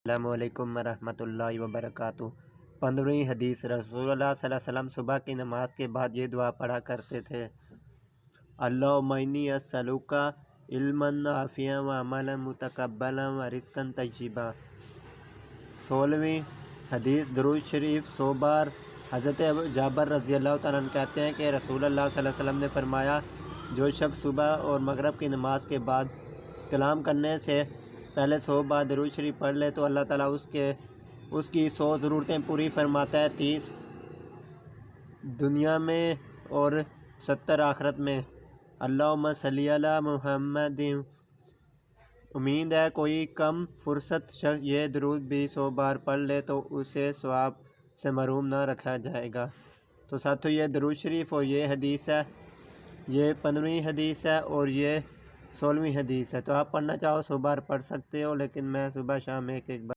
السلام علیکم ورحمۃ اللہ وبرکاتہ۔ 15ویں حدیث، رسول اللہ صلی اللہ علیہ وسلم صبح کی نماز کے بعد یہ دعا پڑھا کرتے تھے: اللہم انی اسألک علما نافعا وعملا متقبلا ورزقا طیبا۔ 16ویں حدیث، درود شریف 100 بار۔ حضرت جابر رضی اللہ تعالیٰ عنہ کہتے ہیں کہ رسول اللہ صلی اللہ علیہ وسلم نے فرمایا: جو شخص صبح اور مغرب کی نماز کے بعد کلام کرنے سے پہلے 100 بار درود شریف پڑھ لے تو اللہ تعالیٰ اس کی 100 ضرورتیں پوری فرماتا ہے، 30 دنیا میں اور 70 آخرت میں۔ اللہم صلی علی محمد۔ امید ہے کوئی کم فرصت شخص یہ درود بھی 100 بار پڑھ لے تو اسے ثواب سے محروم نہ رکھا جائے گا۔ تو ساتھیو، یہ درود شریف اور یہ حدیث ہے، یہ 15ویں حدیث ہے اور یہ 16ویں حدیث ہے۔ تو آپ پڑھنا چاہو 100 بار پڑھ سکتے ہو، لیکن میں صبح شام ایک بار